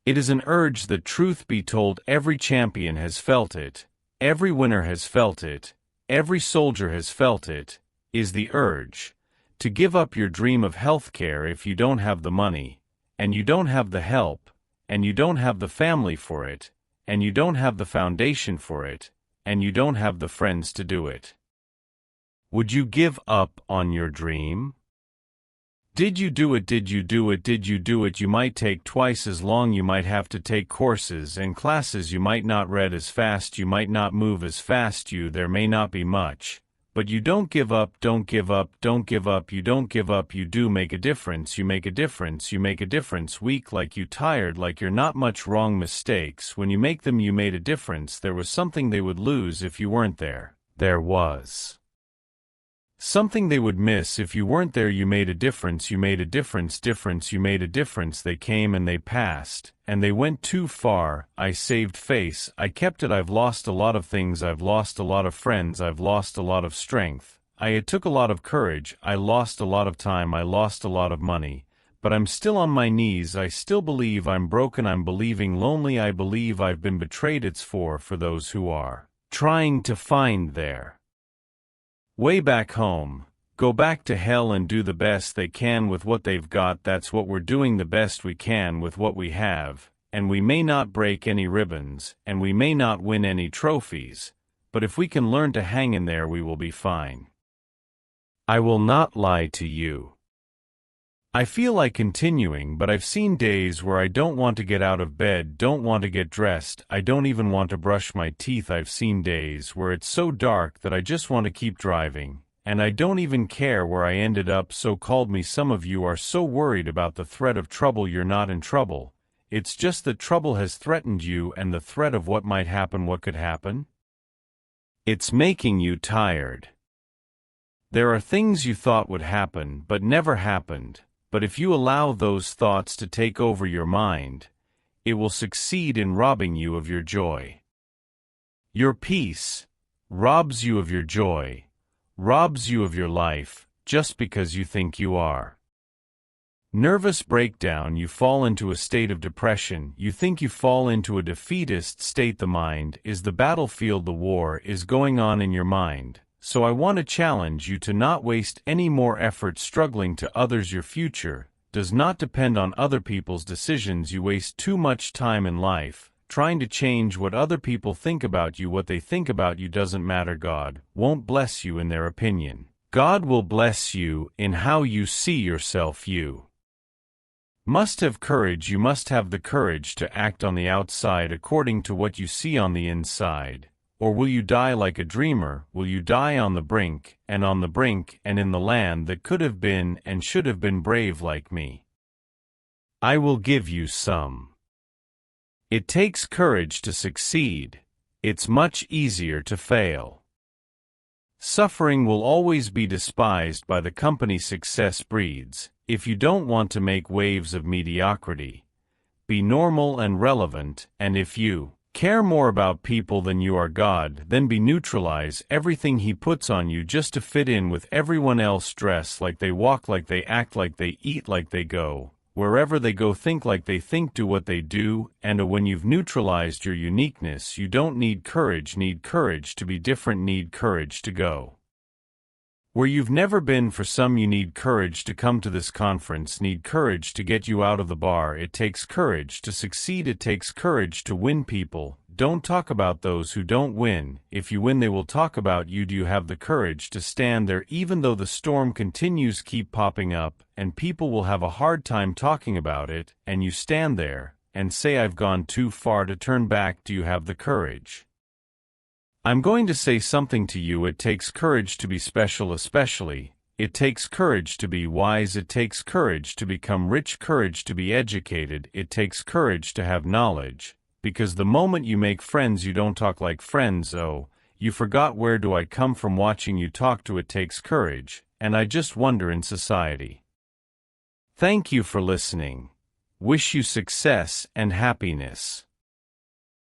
It is an urge that, truth be told, every champion has felt it, every winner has felt it, every soldier has felt it, is the urge to give up your dream of healthcare if you don't have the money, and you don't have the help, and you don't have the family for it, and you don't have the foundation for it, and you don't have the friends to do it. Would you give up on your dream? Did you do it? Did you do it? Did you do it? You might take twice as long, you might have to take courses and classes, you might not read as fast, you might not move as fast, there may not be much. But you don't give up, don't give up, don't give up, you don't give up, you do make a difference, you make a difference, you make a difference. Weak like you, tired like you're not much wrong. Mistakes, when you make them you made a difference. There was something they would lose if you weren't there. There was something they would miss if you weren't there. You made a difference, you made a difference, you made a difference. They came and they passed, and they went too far. I saved face, I kept it. I've lost a lot of things, I've lost a lot of friends, I've lost a lot of strength. It took a lot of courage, I lost a lot of time, I lost a lot of money. But I'm still on my knees, I still believe. I'm broken, I'm believing. Lonely, I believe. I've been betrayed. It's for those who are trying to find their way back home, go back to hell and do the best they can with what they've got. That's what we're doing, the best we can with what we have, and we may not break any ribbons, and we may not win any trophies, but if we can learn to hang in there we will be fine. I will not lie to you. I feel like continuing, but I've seen days where I don't want to get out of bed, don't want to get dressed, I don't even want to brush my teeth. I've seen days where it's so dark that I just want to keep driving, and I don't even care where I ended up. So called me. Some of you are so worried about the threat of trouble. You're not in trouble. It's just that trouble has threatened you, and the threat of what might happen, what could happen. It's making you tired. There are things you thought would happen but never happened. But if you allow those thoughts to take over your mind, it will succeed in robbing you of your joy. Your peace robs you of your joy, robs you of your life, just because you think you are. Nervous breakdown, you fall into a state of depression, you think you fall into a defeatist state. The mind is the battlefield, the war is going on in your mind. So I want to challenge you to not waste any more effort struggling to others. Your future does not depend on other people's decisions. You waste too much time in life trying to change what other people think about you. What they think about you doesn't matter. God won't bless you in their opinion. God will bless you in how you see yourself. You must have courage. You must have the courage to act on the outside according to what you see on the inside. Or will you die like a dreamer? Will you die on the brink, and on the brink, and in the land that could have been and should have been? Brave like me, I will give you some. It takes courage to succeed. It's much easier to fail. Suffering will always be despised by the company success breeds. If you don't want to make waves of mediocrity, be normal and relevant, and if you care more about people than you are God, then be neutralize everything He puts on you just to fit in with everyone else. Dress like they walk, like they act, like they eat, like they go wherever they go, think like they think, do what they do. And when you've neutralized your uniqueness, you don't need courage. Need courage to be different, need courage to go where you've never been. For some, you need courage to come to this conference, need courage to get you out of the bar. It takes courage to succeed, it takes courage to win. People don't talk about those who don't win. If you win, they will talk about you. Do you have the courage to stand there even though the storm continues, keep popping up, and people will have a hard time talking about it, and you stand there and say, I've gone too far to turn back? Do you have the courage? I'm going to say something to you. It takes courage to be special, especially. It takes courage to be wise. It takes courage to become rich, courage to be educated. It takes courage to have knowledge. Because the moment you make friends, you don't talk like friends. Oh, you forgot where do I come from watching you talk to. It takes courage, and I just wonder in society. Thank you for listening. Wish you success and happiness.